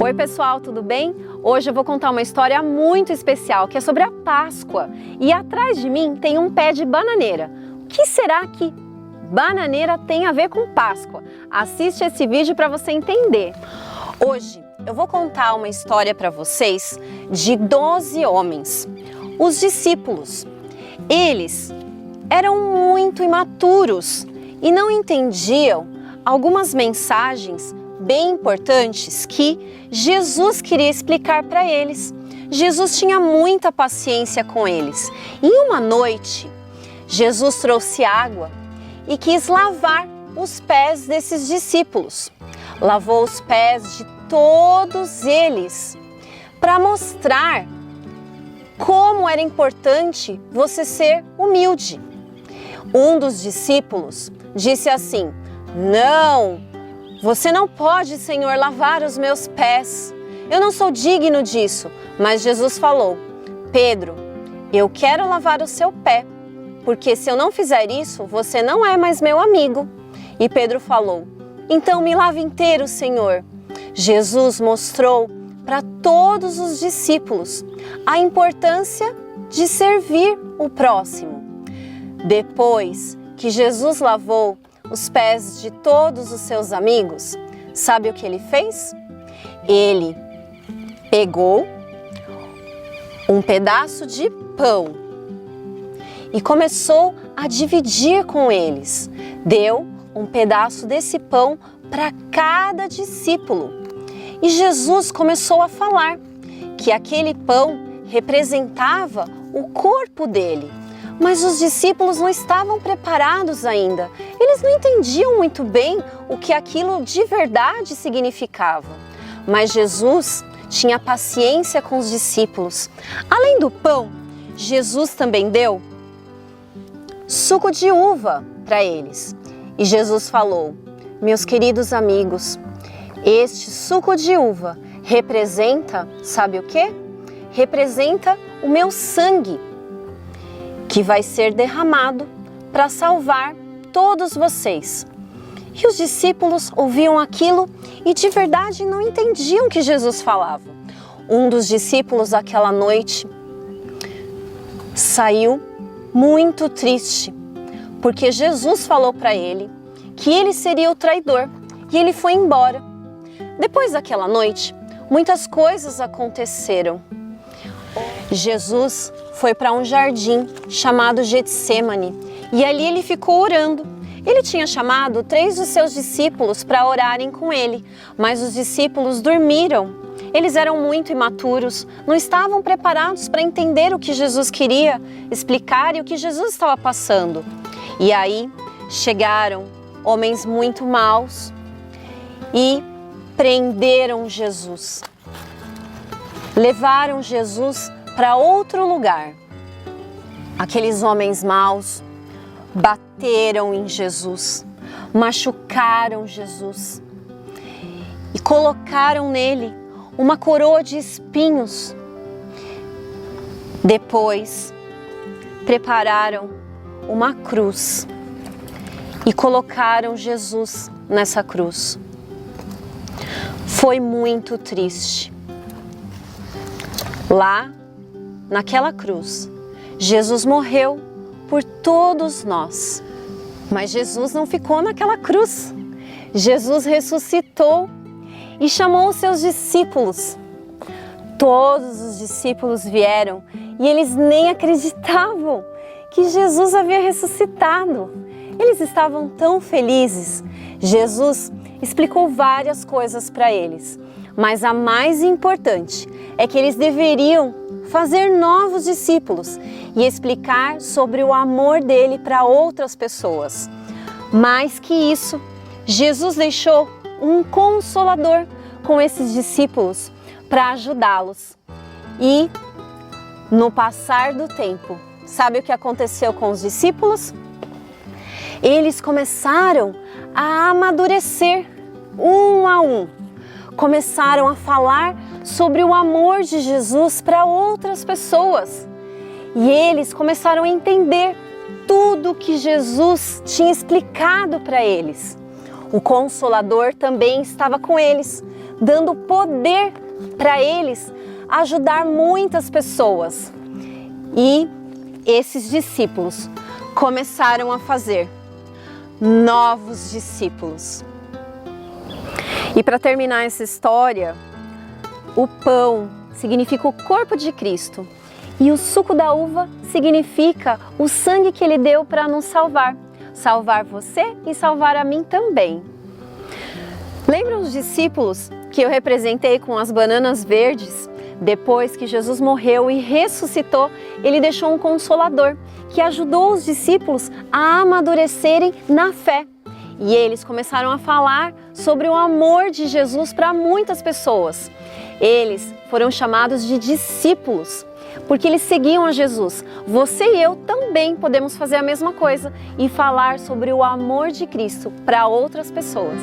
Oi pessoal, tudo bem? Hoje eu vou contar uma história muito especial que é sobre a Páscoa. E atrás de mim tem um pé de bananeira. O que será que bananeira tem a ver com Páscoa? Assiste esse vídeo para você entender. Hoje eu vou contar uma história para vocês de 12 homens, os discípulos. Eles eram muito imaturos e não entendiam algumas mensagens bem importantes que Jesus queria explicar para eles. Jesus tinha muita paciência com eles. E uma noite, Jesus trouxe água e quis lavar os pés desses discípulos. Lavou os pés de todos eles para mostrar como era importante você ser humilde. Um dos discípulos disse assim: "Não, você não pode, Senhor, lavar os meus pés. Eu não sou digno disso." Mas Jesus falou: "Pedro, eu quero lavar o seu pé, porque se eu não fizer isso, você não é mais meu amigo." E Pedro falou: "Então me lave inteiro, Senhor." Jesus mostrou para todos os discípulos a importância de servir o próximo. Depois que Jesus lavou os pés de todos os seus amigos, sabe o que ele fez? Ele pegou um pedaço de pão e começou a dividir com eles. Deu um pedaço desse pão para cada discípulo. E Jesus começou a falar que aquele pão representava o corpo dele. Mas os discípulos não estavam preparados ainda. Eles não entendiam muito bem o que aquilo de verdade significava. Mas Jesus tinha paciência com os discípulos. Além do pão, Jesus também deu suco de uva para eles. E Jesus falou: "Meus queridos amigos, este suco de uva representa, sabe o quê? Representa o meu sangue, que vai ser derramado para salvar todos vocês." E os discípulos ouviam aquilo e de verdade não entendiam o que Jesus falava. Um dos discípulos aquela noite saiu muito triste, porque Jesus falou para ele que ele seria o traidor e ele foi embora. Depois daquela noite, muitas coisas aconteceram. Jesus foi para um jardim chamado Getsêmani e ali ele ficou orando. Ele tinha chamado 3 dos seus discípulos para orarem com ele, mas os discípulos dormiram. Eles eram muito imaturos, não estavam preparados para entender o que Jesus queria explicar e o que Jesus estava passando. E aí chegaram homens muito maus e prenderam Jesus. Levaram Jesus para outro lugar. Aqueles homens maus bateram em Jesus, machucaram Jesus e colocaram nele uma coroa de espinhos. Depois, prepararam uma cruz e colocaram Jesus nessa cruz. Foi muito triste. Lá, naquela cruz, Jesus morreu por todos nós. Mas Jesus não ficou naquela cruz. Jesus ressuscitou e chamou os seus discípulos. Todos os discípulos vieram e eles nem acreditavam que Jesus havia ressuscitado. Eles estavam tão felizes. Jesus explicou várias coisas para eles, mas a mais importante é que eles deveriam fazer novos discípulos e explicar sobre o amor dele para outras pessoas. Mais que isso, Jesus deixou um consolador com esses discípulos para ajudá-los. E no passar do tempo, sabe o que aconteceu com os discípulos? Eles começaram a amadurecer um a um. Começaram a falar sobre o amor de Jesus para outras pessoas. E eles começaram a entender tudo que Jesus tinha explicado para eles. O Consolador também estava com eles, dando poder para eles ajudar muitas pessoas. E esses discípulos começaram a fazer novos discípulos. E para terminar essa história, o pão significa o corpo de Cristo e o suco da uva significa o sangue que Ele deu para nos salvar. Salvar você e salvar a mim também. Lembram os discípulos que eu representei com as bananas verdes? Depois que Jesus morreu e ressuscitou, Ele deixou um consolador que ajudou os discípulos a amadurecerem na fé. E eles começaram a falar sobre o amor de Jesus para muitas pessoas. Eles foram chamados de discípulos, porque eles seguiam a Jesus. Você e eu também podemos fazer a mesma coisa e falar sobre o amor de Cristo para outras pessoas.